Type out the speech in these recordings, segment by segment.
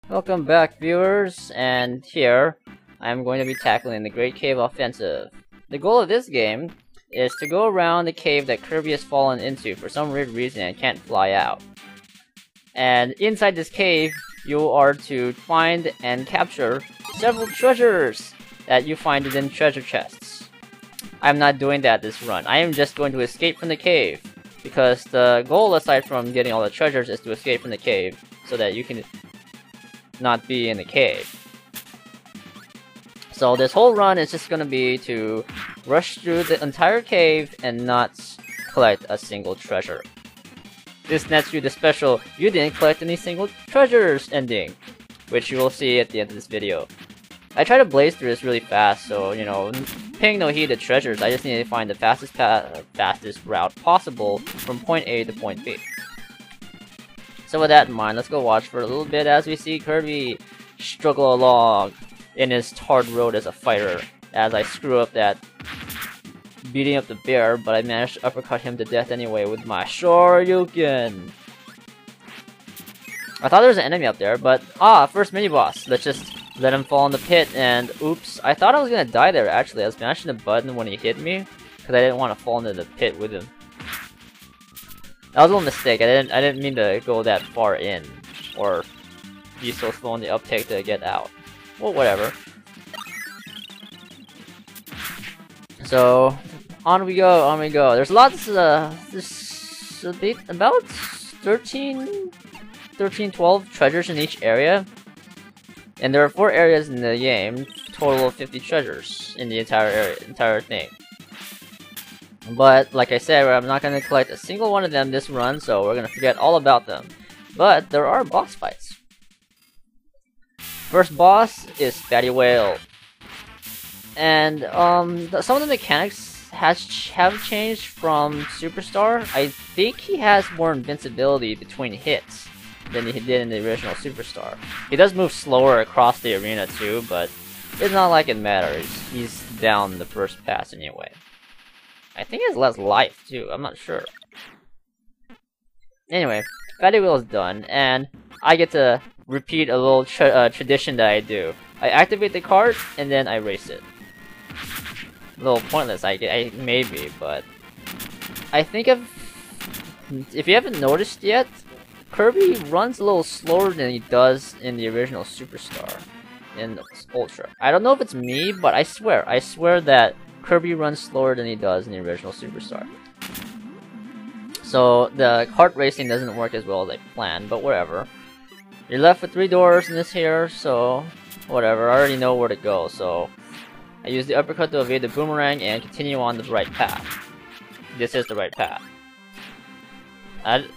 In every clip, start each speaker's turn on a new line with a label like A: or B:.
A: Welcome back, viewers, and here I'm going to be tackling the Great Cave Offensive. The goal of this game is to go around the cave that Kirby has fallen into for some weird reason and can't fly out. And inside this cave, you are to find and capture several treasures that you find within treasure chests. I'm not doing that this run. I am just going to escape from the cave, because the goal aside from getting all the treasures is to escape from the cave so that you can not be in the cave. So this whole run is just gonna be to rush through the entire cave and not collect a single treasure. This nets you the special "you didn't collect any single treasures" ending, which you will see at the end of this video. I try to blaze through this really fast, so you know, paying no heed to treasures, I just need to find the fastest route possible from point A to point B. So with that in mind, let's go watch for a little bit as we see Kirby struggle along in his hard road as a fighter, as I screw up that beating up the bear, but I managed to uppercut him to death anyway with my Shoryuken. I thought there was an enemy up there, but first mini-boss. Let's just let him fall in the pit, and oops, I thought I was gonna die there actually. I was mashing the button when he hit me, because I didn't want to fall into the pit with him. That was a little mistake. I didn't mean to go that far in, or be so slow on the uptake to get out. Well, whatever. So on we go, on we go. There's lots. There's about 12 treasures in each area, and there are 4 areas in the game. Total of 50 treasures in the entire thing. But, like I said, I'm not going to collect a single one of them this run, so we're going to forget all about them. But there are boss fights. First boss is Fatty Whale. And some of the mechanics have changed from Superstar. I think he has more invincibility between hits than he did in the original Superstar. He does move slower across the arena too, but it's not like it matters. He's down the first pass anyway. I think he has less life too, I'm not sure. Anyway, Fatty Wheel is done, and I get to repeat a little tradition that I do. I activate the cart, and then I race it. A little pointless, maybe, but I think if you haven't noticed yet, Kirby runs a little slower than he does in the original Superstar, in Ultra. I don't know if it's me, but I swear that Kirby runs slower than he does in the original Superstar. So the kart racing doesn't work as well as I planned, but whatever. You're left with 3 doors in this here, so whatever. I already know where to go, so I use the uppercut to evade the boomerang and continue on the right path. This is the right path.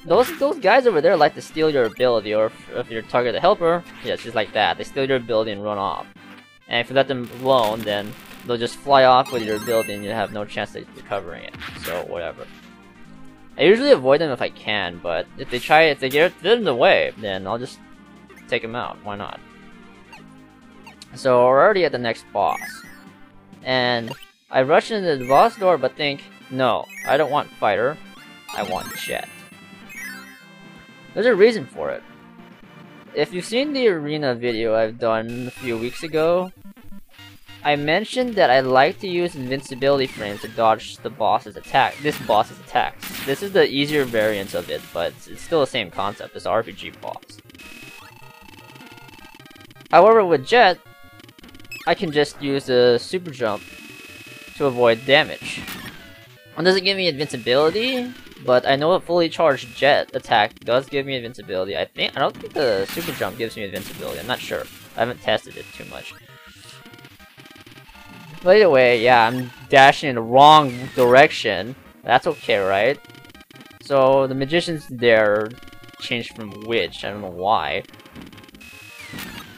A: Those guys over there like to steal your ability, or if you're target the helper, yeah, it's just like that. They steal your ability and run off. And if you let them alone, then they'll just fly off with your ability and you have no chance of recovering it. So whatever. I usually avoid them if I can, but if they get in the way, then I'll just take them out. Why not? So we're already at the next boss. And I rush into the boss door but think, no, I don't want fighter, I want jet. There's a reason for it. If you've seen the arena video I've done a few weeks ago, I mentioned that I like to use invincibility frames to dodge this boss's attacks. This is the easier variant of it, but it's still the same concept as RPG boss. However, with Jet, I can just use a super jump to avoid damage. It doesn't give me invincibility, but I know a fully charged Jet attack does give me invincibility. I don't think the super jump gives me invincibility. I'm not sure. I haven't tested it too much. But either way, yeah, I'm dashing in the wrong direction. That's okay, right? So the magician's there changed from witch. I don't know why.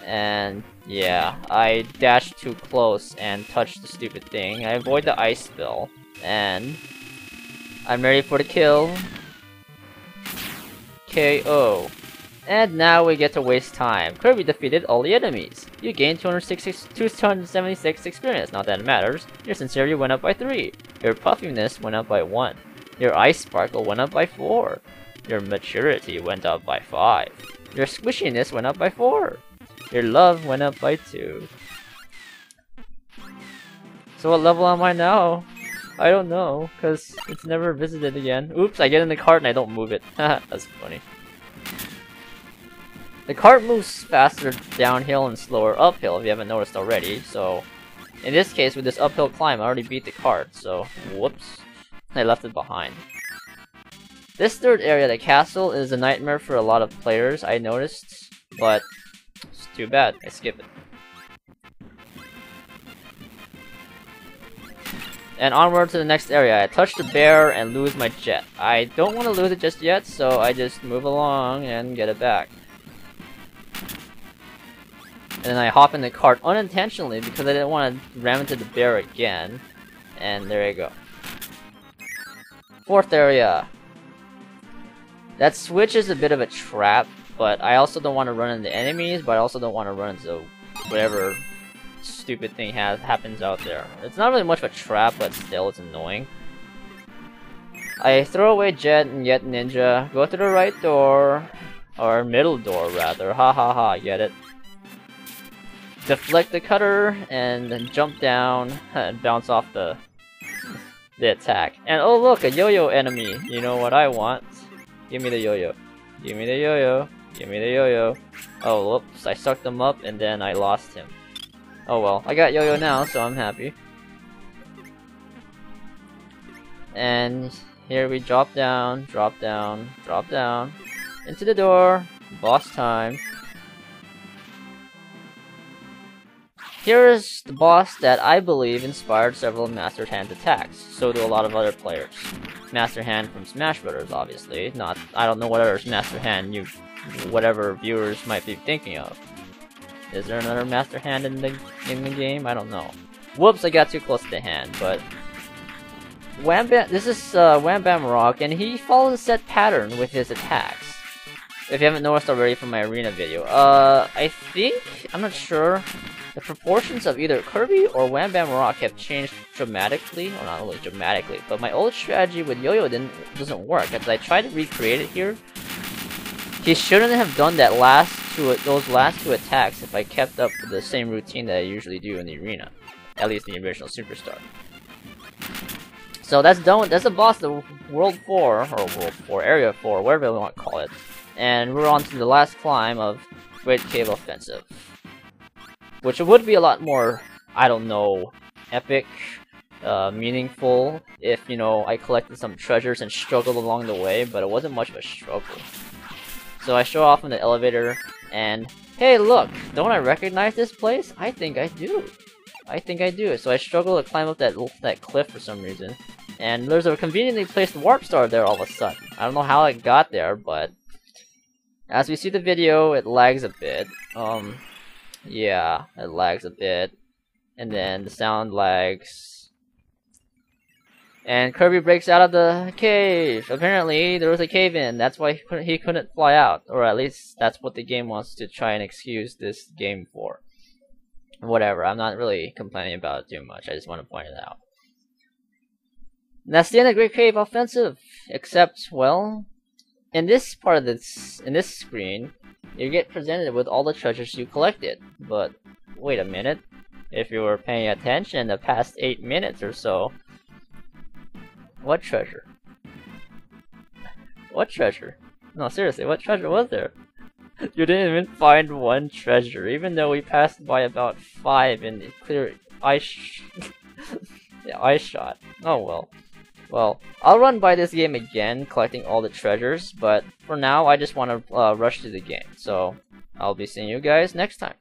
A: And yeah, I dashed too close and touched the stupid thing. I avoid the ice spill, and I'm ready for the kill. KO. And now we get to waste time. Kirby defeated all the enemies. You gained 276 experience. Not that it matters. Your sincerity went up by 3. Your puffiness went up by 1. Your ice sparkle went up by 4. Your maturity went up by 5. Your squishiness went up by 4. Your love went up by 2. So what level am I now? I don't know, cause it's never visited again. Oops, I get in the cart and I don't move it. That's funny. The cart moves faster downhill and slower uphill if you haven't noticed already, so in this case with this uphill climb I already beat the cart, so whoops. I left it behind. This third area, the castle, is a nightmare for a lot of players, I noticed, but it's too bad, I skip it. And onward to the next area. I touch the bear and lose my jet. I don't want to lose it just yet, so I just move along and get it back. And then I hop in the cart unintentionally because I didn't want to ram into the bear again. And there you go. Fourth area. That switch is a bit of a trap, but I also don't want to run into enemies, but I also don't want to run into whatever stupid thing happens out there. It's not really much of a trap, but still it's annoying. I throw away jet and get ninja, go to the right door, or middle door rather, ha ha ha, get it. Deflect the cutter and then jump down and bounce off the attack. And oh look, a yo-yo enemy. You know what I want. Give me the yo-yo. Give me the yo-yo. Give me the yo-yo. Oh whoops, I sucked him up and then I lost him. Oh well, I got yo-yo now, so I'm happy. And here we drop down, drop down, drop down. Into the door. Boss time. Here is the boss that I believe inspired several Master Hand attacks. So do a lot of other players. Master Hand from Smash Brothers, obviously. Not, I don't know what other Master Hand you, whatever viewers might be thinking of. Is there another Master Hand in the game? I don't know. Whoops, I got too close to the hand, but Wham Bam, this is Wham Bam Rock, and he follows a set pattern with his attacks. If you haven't noticed already from my arena video. I think, I'm not sure, the proportions of either Kirby or Wham Bam Rock have changed dramatically, or not really dramatically, but my old strategy with Yo-Yo doesn't work, because I tried to recreate it here. He shouldn't have done that those last two attacks if I kept up with the same routine that I usually do in the arena. At least the original Superstar. So that's done. That's the boss of World 4, or World 4, Area 4, whatever you want to call it. And we're on to the last climb of Great Cave Offensive. Which would be a lot more, I don't know, epic, meaningful if, you know, I collected some treasures and struggled along the way, but it wasn't much of a struggle. So I show off in the elevator, and hey look, don't I recognize this place? I think I do. I think I do. So I struggle to climb up that cliff for some reason. And there's a conveniently placed warp star there all of a sudden. I don't know how it got there, but as we see the video, it lags a bit. Yeah, it lags a bit. And then the sound lags. And Kirby breaks out of the cave. Apparently, there was a cave in. That's why he couldn't fly out. Or at least, that's what the game wants to try and excuse this game for. Whatever, I'm not really complaining about it too much. I just want to point it out. And that's the end of Great Cave Offensive. Except, well, in this part of in this screen, you get presented with all the treasures you collected. But, wait a minute. If you were paying attention the past 8 minutes or so, what treasure? What treasure? No, seriously, what treasure was there? You didn't even find one treasure, even though we passed by about 5 in the clear ice shot. Oh well. Well, I'll run by this game again, collecting all the treasures, but for now, I just want to rush through the game. So, I'll be seeing you guys next time.